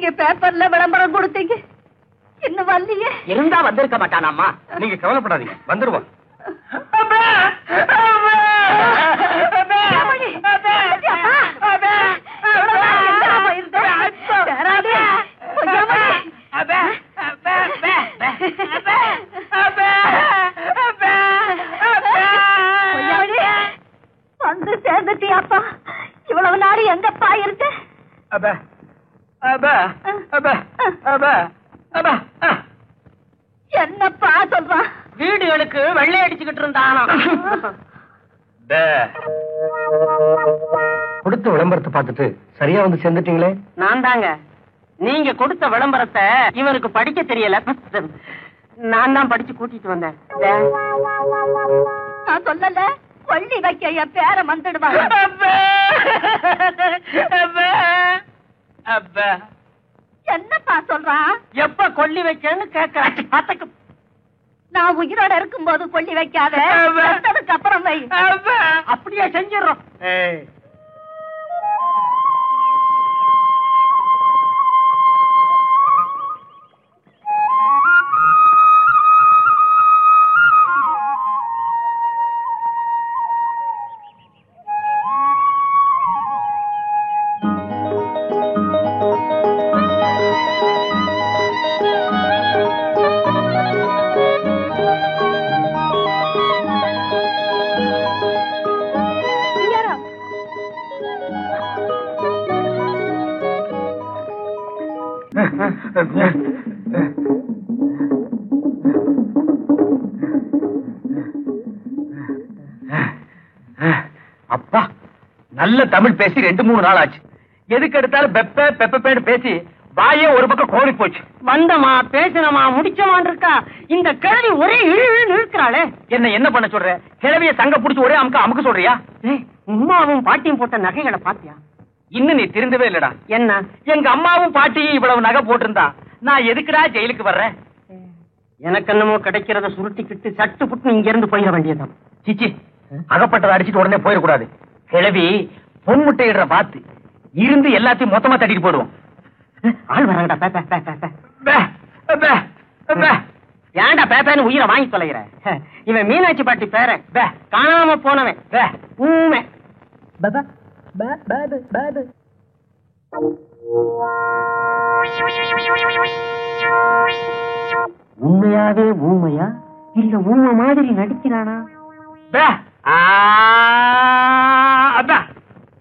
நீங்க பேப்பர்ல விளம்பரம் கொடுத்தீங்க, இன்னும் வரலையே. இருந்தா வந்திருக்க மாட்டானாமா. நீங்க கவலைப்படாதீங்க, வந்துருவோம். வந்து சேர்ந்துட்டியாப்பா? இவ்வளவு நாள் எங்கப்பா இருக்க? என்னப்பா சொல்றான்? வீடுகளுக்கு வெள்ளை அடிச்சுக்கிட்டு இருந்தானா. கொடுத்த விளம்பரத்தை பார்த்துட்டு சரியா வந்து சேர்ந்துட்டீங்களே. நான் தாங்க. நீங்க கொடுத்த விளம்பரத்தை இவனுக்கு படிக்க தெரியல, நான் தான் படிச்சு கூட்டிட்டு வந்தேன். நான் சொல்லல, கொள்ளி வைக்க என் பேர வந்துடுவாங்க. என்னப்பா சொல்றான்? எப்ப கொள்ளி வைக்கன்னு கேட்க. நான் உயிரோட இருக்கும் போது கொள்ளி வைக்காத, அதுக்கு அப்புறம் வை. அப்படியே செஞ்சிடறோம். அப்பா, நல்ல தமிழ் பேசி 2-3 நாள் ஆச்சு. எதுக்கு எடுத்தாலும் பெப்ப பெப்பேன்னு பேசி வாயே ஒரு பக்கம் கோழி போச்சு. வந்தமா பேசினமா முடிச்சமான் இருக்கா. இந்த கிழவி ஒரே இழு இருக்கிறாளே. என்ன பண்ண சொல்ற? கிழவிய சங்க புடிச்சு ஒரே அமுக்க சொல்றியா? உமாவும் பாட்டியும் போட்ட நகைகளை பாத்தியா? இன்னும் நீ திருந்தவே இல்லடா. என்ன? எங்க அம்மாவும் பாட்டியும் இவ்வளவு நகை போட்டிருந்தா நான் எதுக்குடா ஜெயிலுக்கு வர்றேன்? எனக்கு என்னமோ கிடைக்கிறத சுருட்டிக்கிட்டு சட்டு புட்டு இங்க இருந்து போயிட வேண்டியதான். சிச்சி, அகப்பட்டதை அடிச்சுட்டு உடனே போயிடக்கூடாது. கிழவி பொன்முட்டையிடுற பார்த்து இருந்து எல்லாத்தையும் மொத்தமா தட்டிட்டு போடுவோம். ஆள் வராங்கடா. ஏன்டா பேப்பேன்னு உயிரை வாங்கி தொலைகிற? இவன் மீனாட்சி பாட்டி பேர காணாம போனவன். ஊமை உண்மையாவே ஊமையா இல்ல ஊமை மாதிரி நடிக்கிறானா?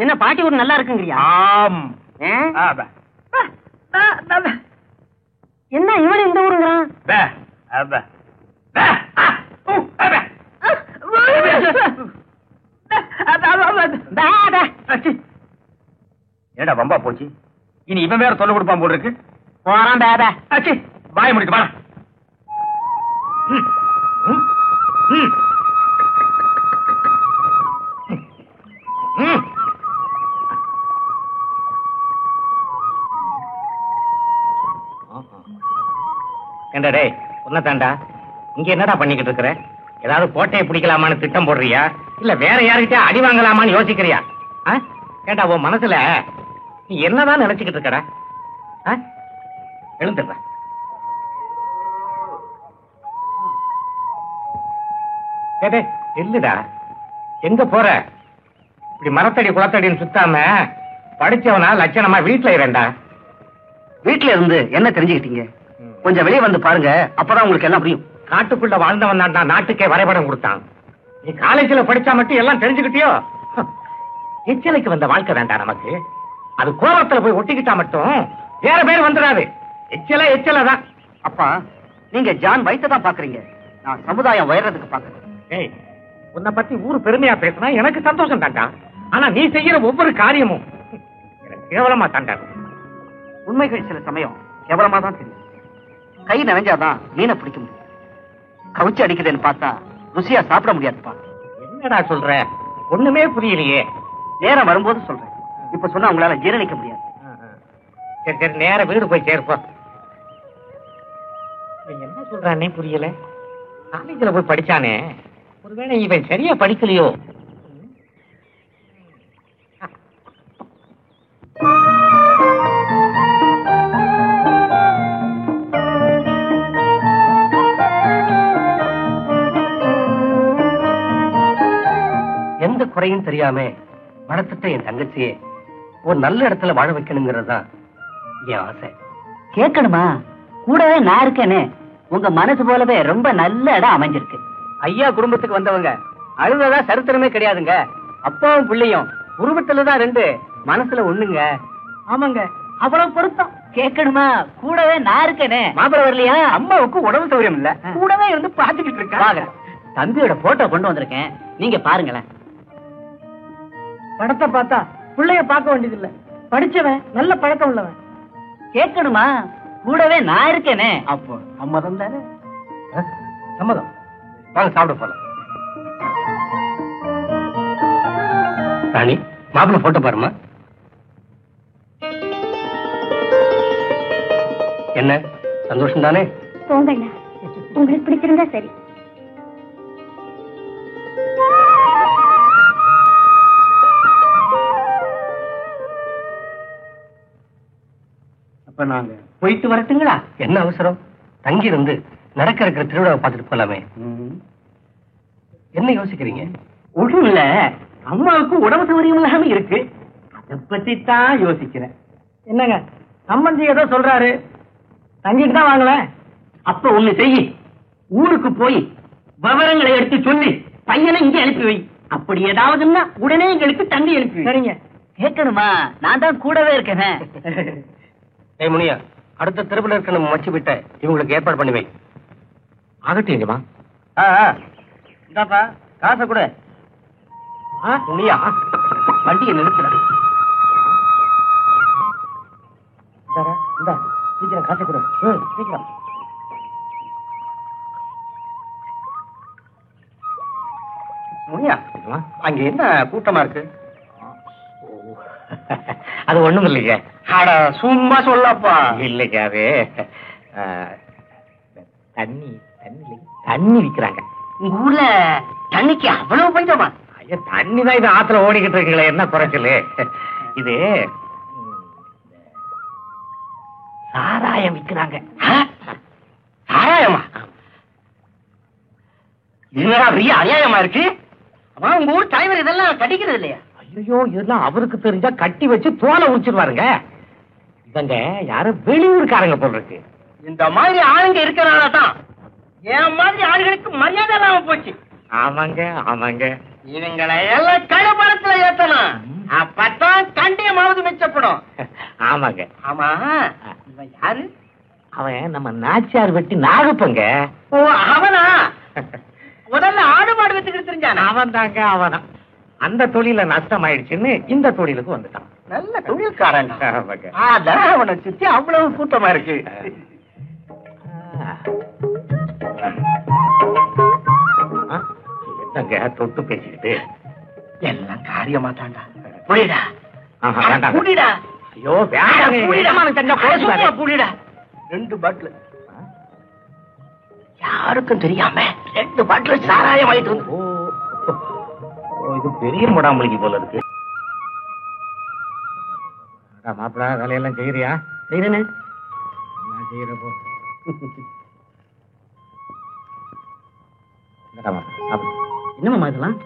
என்ன பாட்டி ஒரு நல்லா இருக்குங்கிறியா? என்ன இவன் இந்த ஊருங்கிறான்? ஏடா வம்பா போச்சு. இனி இவன் வேற தொல்லை கொடுப்பான் போல இருக்கு. போறான் பேபா. வாய முடிட்டு வா. ஏண்டா உன்ன தாண்டா இங்க என்னடா பண்ணிக்கிட்டு இருக்கிற? ஏதாவது கோட்டையை பிடிக்கலாமான்னு திட்டம் போடுறியா இல்ல வேற யாருக்கிட்ட அடி வாங்கலாமான்னு யோசிக்கிறியா? ஏண்டா உன் மனசுல நீ என்னதான் நினைச்சுக்கிட்டு இருக்கடா? எழுந்துடுற. இல்லடா, எங்க போற? இப்படி மரத்தடி குளத்தடின்னு சுத்தாம படிச்சவனா லட்சணமா வீட்டுல இரண்டா. வீட்டுல இருந்து என்ன தெரிஞ்சுக்கிட்டீங்க? கொஞ்சம் வெளியே வந்து பாருங்க, அப்பதான் உங்களுக்கு எல்லாம் புரியும். காட்டுக்குள்ள வாழ்ந்தவன் தான் நாட்டுக்கே வரைபடம் கொடுத்தான். நீ காலேஜ்ல படிச்சா மட்டும் எல்லாம் தெரிஞ்சுக்கிட்டியோ? எச்சலைக்கு வந்த வாழ்க்கை வேண்டாம் நமக்கு. அது கோபத்துல போய் ஒட்டிக்கிட்டா மட்டும் வேற பேர் வந்துடாது. எச்சல தான். அப்பா, நீங்க ஜான் வயித்தை தான் பாக்குறீங்க, நான் சமுதாயம் வயறதுக்கு பாக்குறேன். ஏய், உன்னை பத்தி ஊரு பெருமையா பேசினா எனக்கு சந்தோஷம் தாண்டா. ஆனா நீ செய்யற ஒவ்வொரு காரியமும் எனக்கு கேவலமா தாண்டா. உண்மைகள் சில சமயம் கேவலமா தான் தெரியும். கை நனைஞ்சாதான் மீனை பிடிக்க முடியும். கவுச்சி அடிக்கிறேன்னு பார்த்தா ருசியா சாப்பிட முடியாதுப்பா. என்னடா சொல்ற? ஒண்ணுமே புரியலையே. நேரம் வரும்போது சொல்றேன், இப்ப சொன்னா உங்களால ஜீரணிக்க முடியாது. சரி சரி, நேர வீடு போய் சேர்ப்போம். என்ன சொல்றானே புரியல. காலேஜ்ல போய் படிச்சானே, ஒருவேளை இவன் சரியா படிக்கலையோ? குறையும் தெரியாம வளர்த்துட்ட என் தங்கச்சியே ஒரு நல்ல இடத்துல வாழ வைக்கணுங்கிறதுதான் என் ஆசை. கேட்கணுமா? கூடவே நான் இருக்கேன்னு உங்க மனசு போலவே ரொம்ப நல்ல இடம் அமைஞ்சிருக்கு. ஐயா குடும்பத்துக்கு வந்தவங்க அழுததா சரித்திரமே கிடையாதுங்க. அப்பாவும் பிள்ளையும் குடும்பத்துலதான் ரெண்டு, மனசுல ஒண்ணுங்க. ஆமாங்க, அவ்வளவு பொருத்தம். கேட்கணுமா? கூடவே நான் இருக்கேனே. மாப்பிள வரலையா? அம்மாவுக்கு உடம்பு சௌரியம் இல்ல, கூடவே இருந்து பாத்துக்கிட்டு இருக்கா. தம்பியோட போட்டோ கொண்டு வந்திருக்கேன், நீங்க பாருங்களேன். படத்தை பார்த்தா பிள்ளைய பார்க்க வேண்டியது இல்ல, படிச்சவன் நல்ல பழக்கம் உள்ளவன். கேட்கணுமா? கூடவே நான் இருக்கேனே. அப்போ சம்மதம் தானே? சம்மதம். வாங்க சாப்பிட போலாம். ராணி, மாப்பிள்ள போட்டோ பாருமா. என்ன சந்தோஷம் தானே? போங்கண்ணா, உங்களுக்கு பிடிச்சிருந்தா சரி. அப்ப நாங்க போயிட்டு வரட்டுங்களா? என்ன அவசரம்? தங்கி இருந்து நடக்க இருக்கிற திருவிழாவை பார்த்துட்டு போலாமே. என்ன யோசிக்கிறீங்க? ஒன்றும் இல்ல, அம்மாவுக்கு உடம்பு சௌகரியம் இல்லாம இருக்கு, அதை பத்தி தான் யோசிக்கிறேன். என்னங்க சம்பந்தி ஏதோ சொல்றாரு, தங்கிட்டு தான் வாங்கல. அப்ப ஒண்ணு செய், ஊருக்கு போய் விவரங்களை எடுத்து சொல்லி பையனை இங்க அனுப்பி வை. அப்படி ஏதாவதுன்னா உடனே எங்களுக்கு தண்ணி அனுப்பி வை. சரிங்க. கேட்கணுமா? நான் தான் கூடவே இருக்கேனே. ஏய் முனியா, அடுத்த திருவிழா இருக்க நம்ம மச்சி விட்ட இவங்களுக்கு ஏற்பாடு பண்ணி வை. ஆகட்டீங்கம்மா. இந்தாப்பா காசை கூட. முனியா, வண்டியை நிறுத்துற. சீக்கிரம் காசை கொடு. சீக்கிரம். முனியா, அங்க என்ன கூட்டமா இருக்கு? அது ஒண்ணும் இல்லைங்க. அட சும்மா சொல்லப்பா. இல்லைங்க, அது தண்ணி தண்ணி தண்ணி விக்கிறாங்க. உங்க ஊர்ல தண்ணிக்கு அவ்வளவு பஞ்சமா? ஐயா, தண்ணி தான் இது ஆத்துல ஓடிக்கிட்டு இருக்குங்களே, என்ன குறைச்சலு? இது சாராயம் விக்கிறாங்க. சாராயமா? இதுனா பெரிய அநியாயமா இருக்கு. அம்மா, உங்க ஊர் தலைவர் இதெல்லாம் கடிக்கிறது இல்லையா? ஐயோ, இதெல்லாம் அவருக்கு தெரிஞ்சா கட்டி வச்சு தோலை உரிச்சிருவாருங்க. இவங்க யாரும் வெளியூருக்காரங்க போல் இருக்கு. இந்த மாதிரி ஆளுங்க இருக்கிறனால தான் என் மாதிரி ஆளுகளுக்கு மரியாதை இல்லாம போச்சு. ஆமாங்க ஆமாங்க. இவங்களை எல்லாம் கழுபரத்துல ஏத்தணும், அப்பதான் கண்டியமாவது மிச்சப்படும். ஆமாங்க. ஆமா, இவன் யாரு? அவன் நம்ம நாச்சியார் வெட்டி நாகப்பங்க. ஓ, அவனா? முதல்ல ஆடு மாடு வச்சுக்கிட்டு தெரிஞ்சானா? அவன் தாங்க அவனா. அந்த தொழில நஷ்டம் ஆயிடுச்சுன்னு இந்த தொழிலுக்கு வந்துட்டான். நல்ல தொழில்காரன். ஆமாங்க. அதான் அவனை சுத்தி அவ்வளவு கூட்டமா இருக்கு. என்னங்க தொட்டு பேசிக்கிட்டு? எல்லாம் காரியமா தாண்டா. புரியுதா? வேண்டாம். புரியுடா? ஐயோ வேண்டாம். புரியுடா? 2 பாட்டில் யாருக்கும் தெரியாம 2 பாட்டில் சாராயம் ஆயிட்டு வந்து. இது பெரிய முடாமலிக்கு போல இருக்கு. மாப்பிள வேலையெல்லாம் செய்யறியா? செய்யறேன்னு என்ன செய்யறப்போ? என்னமா இதெல்லாம்?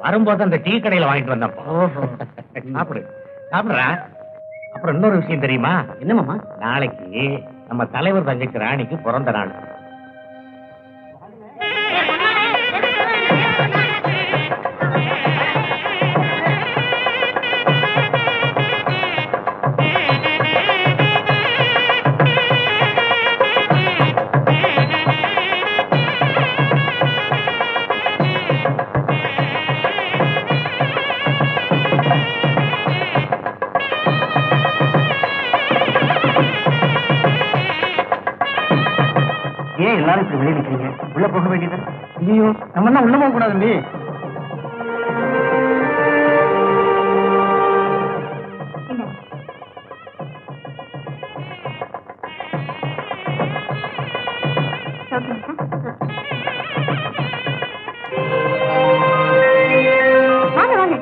வரும்போது அந்த டீ கடையில வாங்கிட்டு வந்தப்போ. சாப்பிடு சாப்பிடுறா. அப்புறம் இன்னொரு விஷயம் தெரியுமா? என்னமாமா? நாளைக்கு நம்ம தலைவர் தங்கச்சி ராணிக்கு பிறந்த நாள். ஏன் எல்லாரும் இப்படி வெளியே நிக்கிறீங்க? உள்ள போக வேண்டியது. ஐயோ, நம்ம என்ன உள்ள போக கூடாது. வாங்க வாங்க.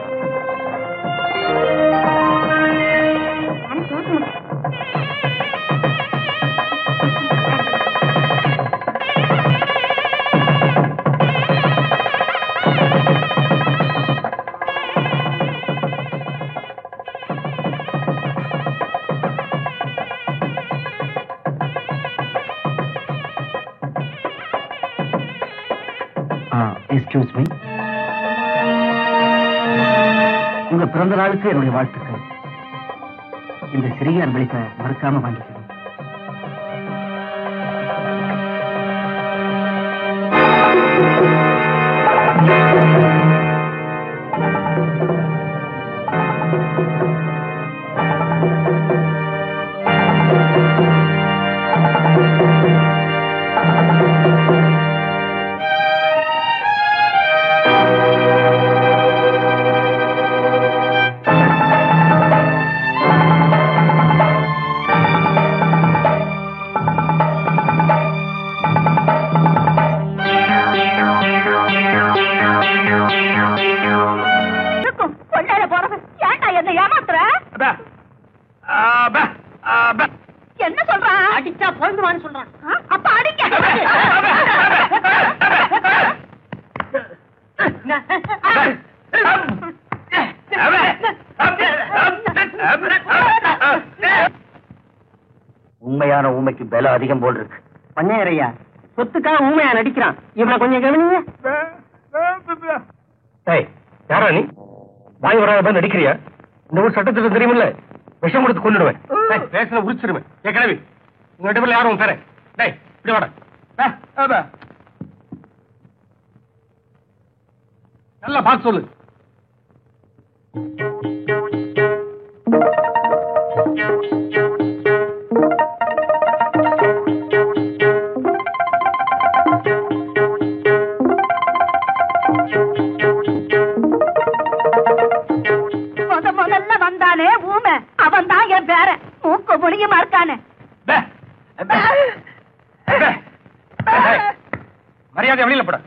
எக்ஸ்கியூஸ் மீ, உங்க பிறந்த நாளுக்கு என்னுடைய வாழ்த்துக்கள். இந்த சிறிய அன்பளிப்பை மறக்காம வாங்கிக்கணும். என்ன சொல்றான்? அடிச்சா பொழுதுவான்னு சொல்றான். அப்ப அடிக்க. உண்மையான ஊமைக்கு பல அதிகம் போல் இருக்கு. பண்ணையரையா சொத்துக்காக ஊமையா நடிக்கிறான். இவனை கொஞ்சம் கவனிங்க. யாரா நீ? வாய் வராத நடிக்கிறியா? இந்த ஊர் சட்டத்திற்கு தெரியுமில்ல, விஷம் கொடுத்து கொண்டுடுவேன். பேசுற உரிச்சிருவேன். ஏ கிளவி, உங்க ரெண்டு பேர்ல யாரும் தரேன். டேய் இப்படி வாட. நல்லா பார்த்து சொல்லு. முதல்ல வந்தானே ஊமை, அவன் தான் என் பேர. மூக்கு முடியுமா இருக்கானே. மரியாதை வெளியில போட.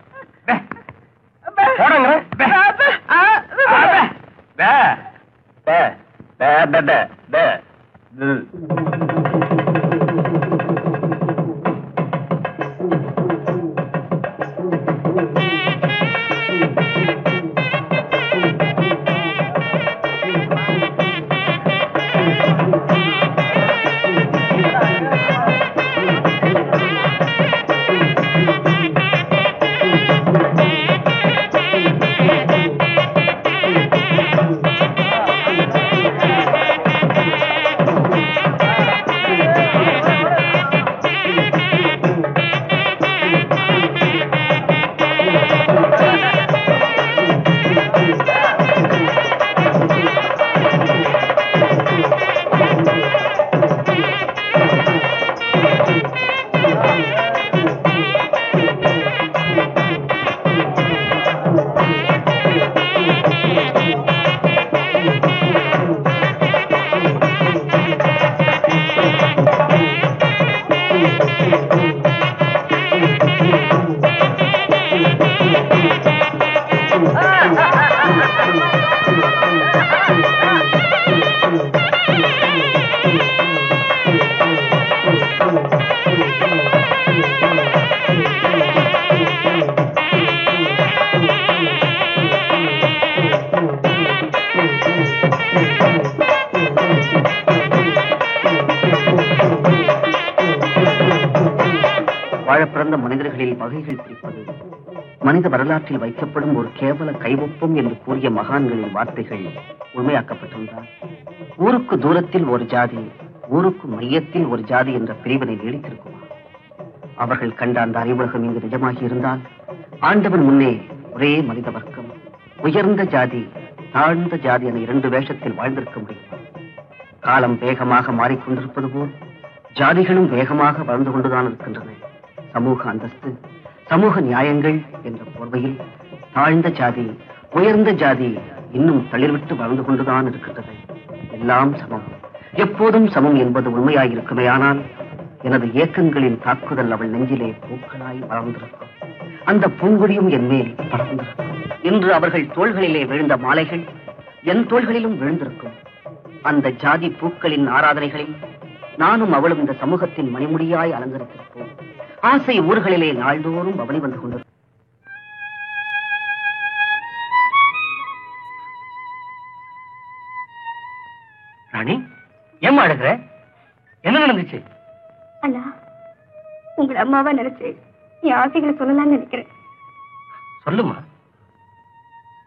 வாழப்பிறந்த மனிதர்களில் வகைகள் பிரிப்பது மனித வரலாற்றில் வைக்கப்படும் ஒரு கேவல கைவொப்பம் என்று கூறிய மகான்களின் வார்த்தைகள் உண்மையாக்கப்பட்டிருந்தால் ஊருக்கு தூரத்தில் ஒரு ஜாதி, ஊருக்கு மையத்தில் ஒரு ஜாதி என்ற பிரிவினை நீடித்திருக்குமா? அவர்கள் கண்ட அந்த அறிவுலகம் இங்கு நிஜமாகி இருந்தால் ஆண்டவன் முன்னே ஒரே மனித வர்க்கம், உயர்ந்த ஜாதி, தாழ்ந்த ஜாதி என இரண்டு வேஷத்தில் வாழ்ந்திருக்க முடியும். காலம் வேகமாக மாறிக்கொண்டிருப்பது போல் ஜாதிகளும் வேகமாக வளர்ந்து கொண்டுதான் இருக்கின்றன. சமூக அந்தஸ்து, சமூக நியாயங்கள் என்ற போர்வையில் தாழ்ந்த ஜாதி, உயர்ந்த ஜாதி இன்னும் தளிர்விட்டு வளர்ந்து கொண்டுதான் இருக்கின்றது. எல்லாம் சமம், எப்போதும் சமம் என்பது உண்மையாயிருக்குமே. ஆனால் எனது ஏக்கங்களின் தாக்குதல் அவள் நெஞ்சிலே பூக்களாய் வளர்ந்திருக்கும். அந்த பூங்குடியும் என் மேல் பறந்திருக்கும். இன்று அவர்கள் தோள்களிலே விழுந்த மாலைகள் என் தோள்களிலும் விழுந்திருக்கும். அந்த ஜாதி பூக்களின் ஆராதனைகளில் நானும் அவளும் இந்த சமூகத்தின் மணிமுடியாய் அலங்கரித்திருப்போம். ஆசை ஊர்களிலே நாள்தோறும் அவனி வந்து கொண்டிருக்கும். ராணி, ஏம்மா அழுகிற? என்ன நடந்துச்சு? அண்ணா, உங்களை அம்மாவா நினைச்சு என் ஆசைகளை சொல்லலாம்னு நினைக்கிறேன். சொல்லுமா.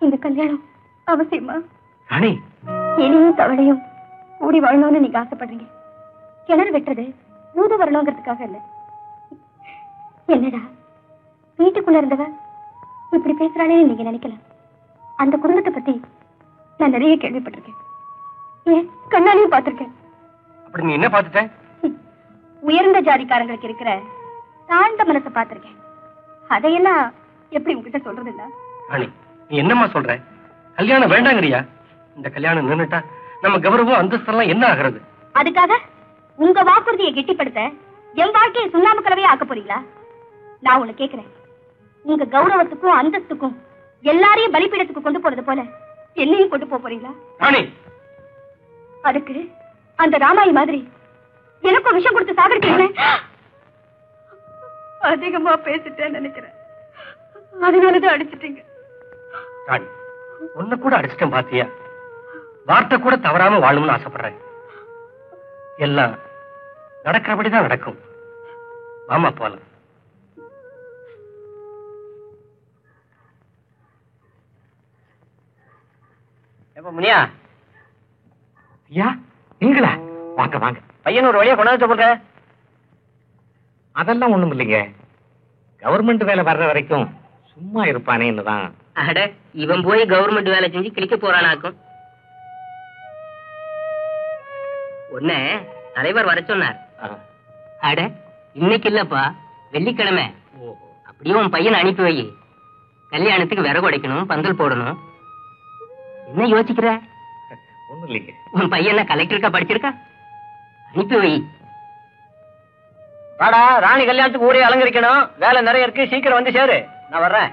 இந்த கல்யாணம் அவசியமா? ராணி, எலியும் தவளையும் கூடி வாழணும்னு நீங்க ஆசைப்படுறீங்க. கிணறு வெட்டுறது ஊது வரணுங்கிறதுக்காக இல்ல. என்னடா வீட்டுக்குள்ள இருந்தவ இப்படி பேசுறானே நீங்க நினைக்கலாம். அந்த குடும்பத்தை பத்தி நான் நிறைய கேள்விப்பட்டிருக்கேன். ஏன் கண்ணாலையும் பார்த்திருக்கேன். அப்படி நீ என்ன பார்த்துட்ட? உயர்ந்த ஜாதிக்காரங்களுக்கு இருக்கிற தாழ்ந்த மனசை பார்த்திருக்கேன். அதையெல்லாம் எப்படி உங்ககிட்ட சொல்றது இல்ல? ராணி, நீ என்னம்மா சொல்ற? கல்யாணம் வேண்டாங்கறியா? இந்த கல்யாணம் நின்னுட்டா நம்ம கௌரவம் அந்தஸ்தெல்லாம் என்ன ஆகிறது? அதுக்காக உங்க வாக்குறுதியை கெட்டிப்படுத்த என் வாழ்க்கையை சுண்ணாம்பு கலவையா ஆக்க போறீங்களா? நான் உன்னை கேக்குறேன், உங்க கௌரவத்துக்கும் அந்தஸ்துக்கும் எல்லாரையும் பலிபீடத்துக்கு கொண்டு போறது போல என்னையும் கொண்டு போறீங்களா? ராணி, அதுக்கு அந்த ராமாயி மாதிரி எனக்கும் விஷம் கொடுத்து சாகடிக்கிறீங்களே. அதிகமா பேசிட்டேன்னு நினைக்கிறேன். அதனாலதான் அடிச்சிட்டீங்க. ராணி, உன்னை கூட அடிச்சிட்டேன் பாத்தியா? வார்த்தை கூட தவறாம வாழணும்னு ஆசைப்படுறேன். எல்லாம் நடக்கிறபடிதான் நடக்கும். ஆமா, போலாம். எப்ப முனியா? ஐயா, நீங்களா? வாங்க வாங்க. பையன் ஒரு வழியா கொண்டாந்து சொல்ற. அதெல்லாம் ஒண்ணும் இல்லைங்க. கவர்மெண்ட் வேலை வர்ற வரைக்கும் சும்மா இருப்பானேன்னுதான். அட, இவன் போய் கவர்மெண்ட் வேலை செஞ்சு கிளிக்க போறானாக்கும். உன்ன தலைவர் வர சொன்னார். அட, இன்னைக்கு இல்லப்பா, வெள்ளிக்கிழமை. அப்படியே உன் பையனை அனுப்பி வை. கல்யாணத்துக்கு விறகு உடைக்கணும், பந்தல் போடணும். என்ன யோசிக்கிற? ஒண்ணும் இல்லைங்க. உன் பையன் கலெக்டருக்கா படிச்சிருக்கா? அனுப்பி வை. வாடா, ராணி கல்யாணத்துக்கு ஊரே அலங்கரிக்கணும். வேலை நிறைய இருக்கு, சீக்கிரம் வந்து சேரு. நான் வர்றேன்.